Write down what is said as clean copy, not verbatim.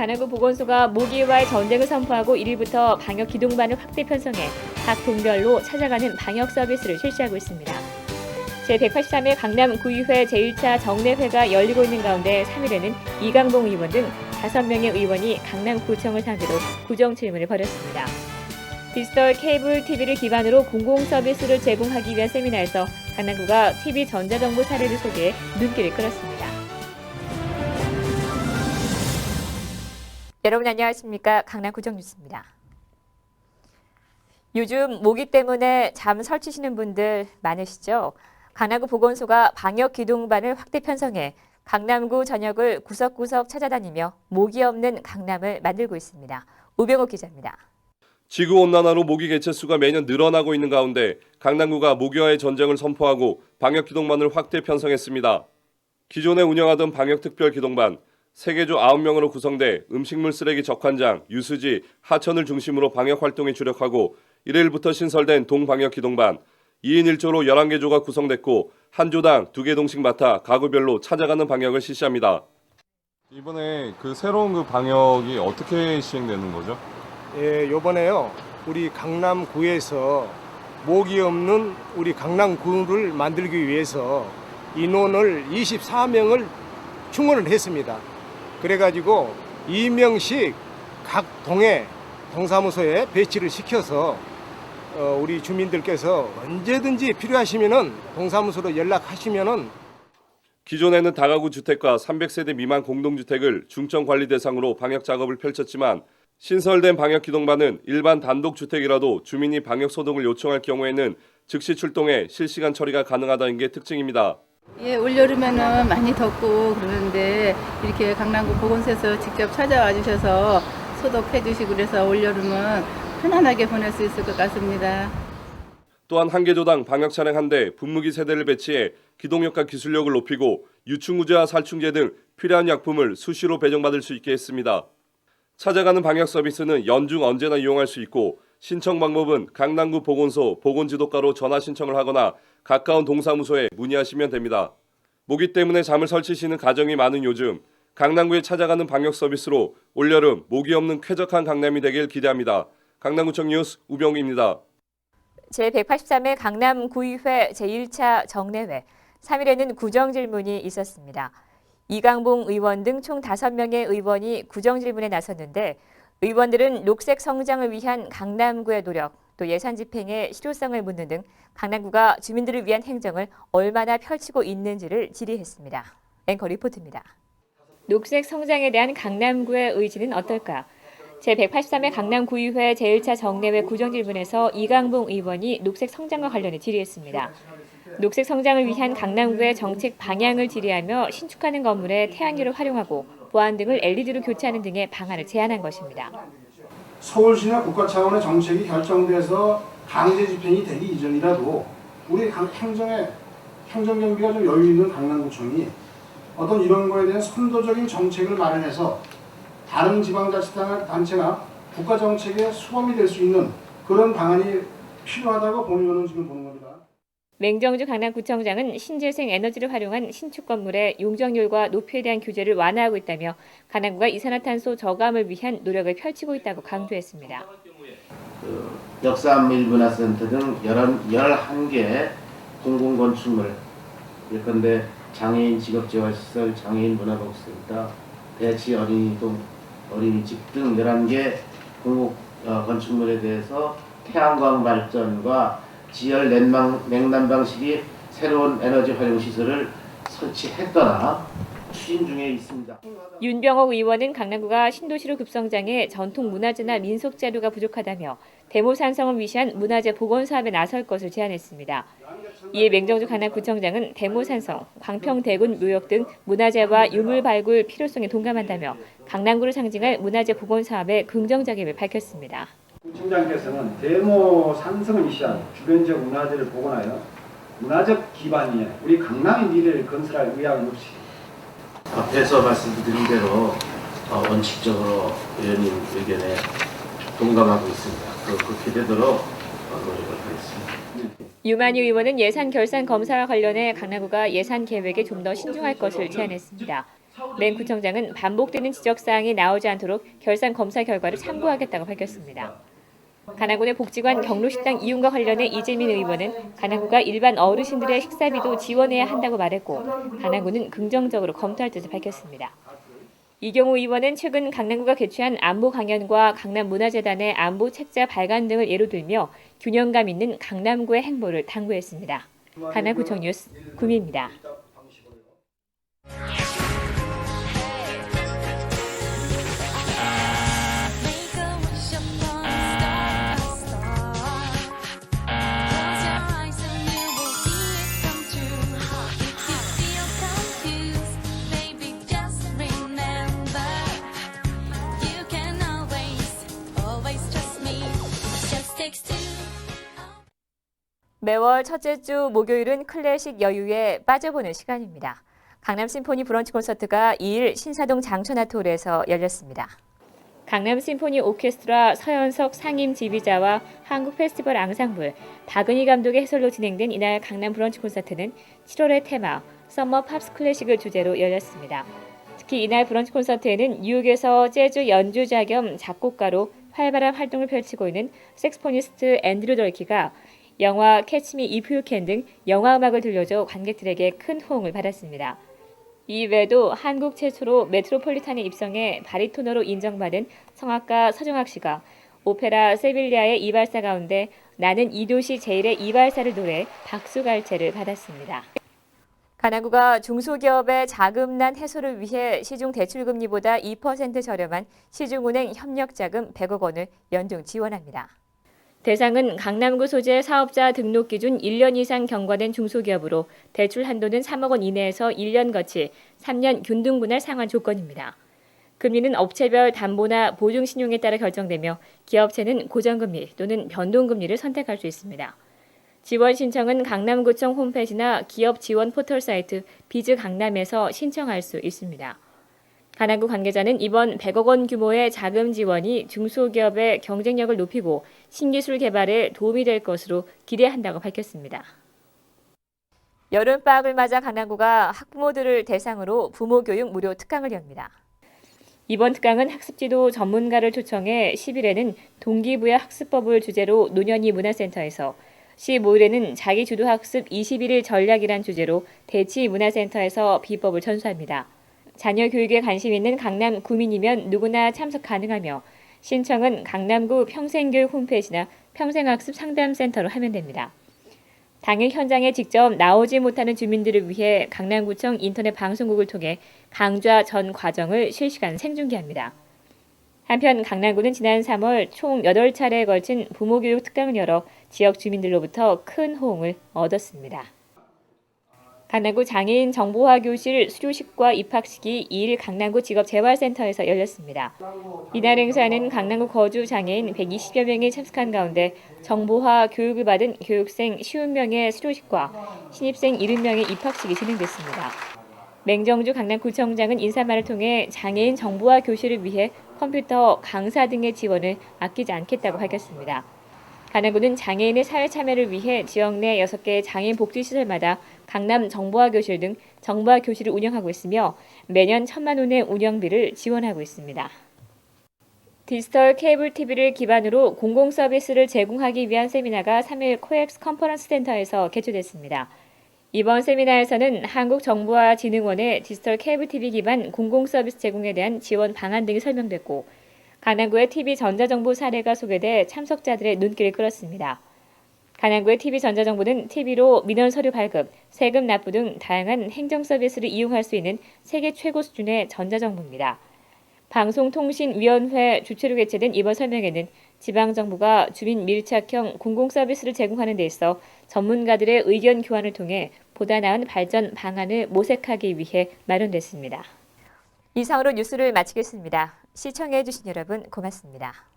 강남구 보건소가 모기와의 전쟁을 선포하고 1일부터 방역 기동반을 확대 편성해 각 동별로 찾아가는 방역 서비스를 실시하고 있습니다. 제183회 강남구의회 제1차 정례회가 열리고 있는 가운데 3일에는 이강봉 의원 등 5명의 의원이 강남구청을 상대로 구정 질문을 벌였습니다. 디지털 케이블 TV를 기반으로 공공 서비스를 제공하기 위한 세미나에서 강남구가 TV 전자정보 사례를 소개해 눈길을 끌었습니다. 여러분 안녕하십니까? 강남구정 뉴스입니다. 요즘 모기 때문에 잠 설치시는 분들 많으시죠? 강남구 보건소가 방역 기동반을 확대 편성해 강남구 전역을 구석구석 찾아다니며 모기 없는 강남을 만들고 있습니다. 우병욱 기자입니다. 지구온난화로 모기 개체수가 매년 늘어나고 있는 가운데 강남구가 모기와의 전쟁을 선포하고 방역 기동반을 확대 편성했습니다. 기존에 운영하던 방역 특별 기동반, 세개조 9명으로 구성돼 음식물 쓰레기 적환장, 유수지, 하천을 중심으로 방역 활동에 주력하고 1일부터 신설된 동방역 기동반, 2인 1조로 11개 조가 구성됐고 한 조당 2개 동씩 맡아 가구별로 찾아가는 방역을 실시합니다. 이번에 새로운 방역이 어떻게 시행되는 거죠? 예, 요번에요. 우리 강남구에서 모기 없는 우리 강남구를 만들기 위해서 인원을 24명을 충원을 했습니다. 그래가지고 2명씩 각 동에 동사무소에 배치를 시켜서 우리 주민들께서 언제든지 필요하시면은 동사무소로 연락하시면은 기존에는 다가구 주택과 300세대 미만 공동주택을 중점 관리 대상으로 방역 작업을 펼쳤지만 신설된 방역 기동반은 일반 단독 주택이라도 주민이 방역 소독을 요청할 경우에는 즉시 출동해 실시간 처리가 가능하다는 게 특징입니다. 예, 올여름에는 많이 덥고 그러는데 이렇게 강남구 보건소에서 직접 찾아와 주셔서 소독해 주시고 그래서 올여름은 편안하게 보낼 수 있을 것 같습니다. 또한 한 개 조당 방역 차량 1대, 분무기 세대를 배치해 기동력과 기술력을 높이고 유충구제와 살충제 등 필요한 약품을 수시로 배정받을 수 있게 했습니다. 찾아가는 방역 서비스는 연중 언제나 이용할 수 있고 신청 방법은 강남구 보건소 보건지도과로 전화 신청을 하거나 가까운 동사무소에 문의하시면 됩니다. 모기 때문에 잠을 설치시는 가정이 많은 요즘 강남구에 찾아가는 방역 서비스로 올여름 모기 없는 쾌적한 강남이 되길 기대합니다. 강남구청 뉴스 우병우입니다. 제183회 강남구의회 제1차 정례회 3일에는 구정 질문이 있었습니다. 이강봉 의원 등 총 5명의 의원이 구정 질문에 나섰는데 의원들은 녹색 성장을 위한 강남구의 노력, 또 예산 집행의 실효성을 묻는 등 강남구가 주민들을 위한 행정을 얼마나 펼치고 있는지를 질의했습니다. 앵커 리포트입니다. 녹색 성장에 대한 강남구의 의지는 어떨까? 제183회 강남구의회 제1차 정례회 구정 질문에서 이강봉 의원이 녹색 성장과 관련해 질의했습니다. 녹색 성장을 위한 강남구의 정책 방향을 질의하며 신축하는 건물에 태양열을 활용하고 보안 등을 LED로 교체하는 등의 방안을 제안한 것입니다. 서울시나 국가 차원의 정책이 결정돼서 강제 집행이 되기 이전이라도 우리 행정 경비가 좀 여유 있는 강남구청이 어떤 이런 거에 대한 선도적인 정책을 마련해서 다른 지방자치단체나 국가 정책의 수범이 될 수 있는 그런 방안이 필요하다고 본의원은 지금 보는 겁니다. 맹정주 강남구청장은 신재생 에너지를 활용한 신축 건물의 용적률과 높이에 대한 규제를 완화하고 있다며 강남구가 이산화탄소 저감을 위한 노력을 펼치고 있다고 강조했습니다. 역사문화센터 등 11개 공공건축물 예컨대 장애인 직업재활시설, 장애인 문화복지센터, 대치 어린이동, 어린이집 등 11개 공공 건축물에 대해서 태양광 발전과 지열 냉난방 시기 새로운 에너지 활용 시설을 설치했거나 추진 중에 있습니다. 윤병옥 의원은 강남구가 신도시로 급성장해 전통 문화재나 민속 자료가 부족하다며 대모 산성을 위시한 문화재 복원 사업에 나설 것을 제안했습니다. 이에 맹정주 강남구청장은 대모 산성, 광평대군 묘역 등 문화재와 유물 발굴 필요성에 동감한다며 강남구를 상징할 문화재 복원 사업에 긍정적임을 밝혔습니다. 구청장께서는 대모 산성을 위시한 주변 지역 문화재를 복원하여 문화적 기반이 우리 강남의 미래를 건설할 의향은 없이 앞에서 말씀드린 대로 원칙적으로 의원님 의견에 동감하고 있습니다. 그렇게 되도록 노력을 하겠습니다. 유만희 의원은 예산 결산 검사와 관련해 강남구가 예산 계획에 좀 더 신중할 것을 제안했습니다. 맹 구청장은 반복되는 지적사항이 나오지 않도록 결산 검사 결과를 참고하겠다고 밝혔습니다. 간암군의 복지관 경로식당 이용과 관련해 이재민 의원은 간암구가 일반 어르신들의 식사비도 지원해야 한다고 말했고 간암군은 긍정적으로 검토할 뜻을 밝혔습니다. 이경우 의원은 최근 강남구가 개최한 안보 강연과 강남문화재단의 안보 책자 발간 등을 예로 들며 균형감 있는 강남구의 행보를 당부했습니다. 하나구청 뉴스 구미입니다. 매월 첫째 주 목요일은 클래식 여유에 빠져보는 시간입니다. 강남 심포니 브런치 콘서트가 2일 신사동 장천아트홀에서 열렸습니다. 강남 심포니 오케스트라 서현석 상임 지휘자와 한국 페스티벌 앙상블 박은희 감독의 해설로 진행된 이날 강남 브런치 콘서트는 7월의 테마 썸머 팝스 클래식을 주제로 열렸습니다. 특히 이날 브런치 콘서트에는 뉴욕에서 재즈 연주자 겸 작곡가로 활발한 활동을 펼치고 있는 색스포니스트 앤드류 덜키가 영화 캐치 미 이프 유 캔 등 영화 음악을 들려줘 관객들에게 큰 호응을 받았습니다. 이외에도 한국 최초로 메트로폴리탄에 입성해 바리토너로 인정받은 성악가 서정학 씨가 오페라 세빌리아의 이발사 가운데 나는 이 도시 제일의 이발사를 노래 박수갈채를 받았습니다. 간암구가 중소기업의 자금난 해소를 위해 시중 대출금리보다 2% 저렴한 시중은행 협력자금 100억 원을 연중 지원합니다. 대상은 강남구 소재 사업자 등록 기준 1년 이상 경과된 중소기업으로 대출 한도는 3억 원 이내에서 1년 거치 3년 균등분할 상환 조건입니다. 금리는 업체별 담보나 보증신용에 따라 결정되며 기업체는 고정금리 또는 변동금리를 선택할 수 있습니다. 지원 신청은 강남구청 홈페이지나 기업 지원 포털 사이트 비즈 강남에서 신청할 수 있습니다. 간암구 관계자는 이번 100억 원 규모의 자금 지원이 중소기업의 경쟁력을 높이고 신기술 개발에 도움이 될 것으로 기대한다고 밝혔습니다. 여름방학을 맞아 간암구가 학부모들을 대상으로 부모교육 무료 특강을 엽니다. 이번 특강은 학습지도 전문가를 초청해 10일에는 동기부여 학습법을 주제로 노년이 문화센터에서 15일에는 자기주도학습 21일 전략이란 주제로 대치문화센터에서 비법을 전수합니다. 자녀 교육에 관심 있는 강남 구민이면 누구나 참석 가능하며 신청은 강남구 평생교육 홈페이지나 평생학습 상담센터로 하면 됩니다. 당일 현장에 직접 나오지 못하는 주민들을 위해 강남구청 인터넷 방송국을 통해 강좌 전 과정을 실시간 생중계합니다. 한편 강남구는 지난 3월 총 8차례에 걸친 부모교육 특강을 열어 지역 주민들로부터 큰 호응을 얻었습니다. 강남구 장애인 정보화 교실 수료식과 입학식이 2일 강남구 직업재활센터에서 열렸습니다. 이날 행사는 강남구 거주 장애인 120여 명이 참석한 가운데 정보화 교육을 받은 교육생 50명의 수료식과 신입생 70명의 입학식이 진행됐습니다. 맹정주 강남구청장은 인사말을 통해 장애인 정보화 교실을 위해 컴퓨터, 강사 등의 지원을 아끼지 않겠다고 밝혔습니다. 간암구는 장애인의 사회 참여를 위해 지역 내 6개 장애인 복지시설마다 강남 정보화 교실 등 정보화 교실을 운영하고 있으며 매년 1,000만 원의 운영비를 지원하고 있습니다. 디지털 케이블 TV를 기반으로 공공 서비스를 제공하기 위한 세미나가 3일 코엑스 컨퍼런스 센터에서 개최됐습니다. 이번 세미나에서는 한국정보화진흥원의 디지털 케이블 TV 기반 공공 서비스 제공에 대한 지원 방안 등이 설명됐고 간암구의 TV 전자정보 사례가 소개돼 참석자들의 눈길을 끌었습니다. 간암구의 TV 전자정보는 TV로 민원 서류 발급, 세금 납부 등 다양한 행정 서비스를 이용할 수 있는 세계 최고 수준의 전자정보입니다. 방송통신위원회 주최로 개최된 이번 설명회는 지방정부가 주민 밀착형 공공서비스를 제공하는 데 있어 전문가들의 의견 교환을 통해 보다 나은 발전 방안을 모색하기 위해 마련됐습니다. 이상으로 뉴스를 마치겠습니다. 시청해주신 여러분 고맙습니다.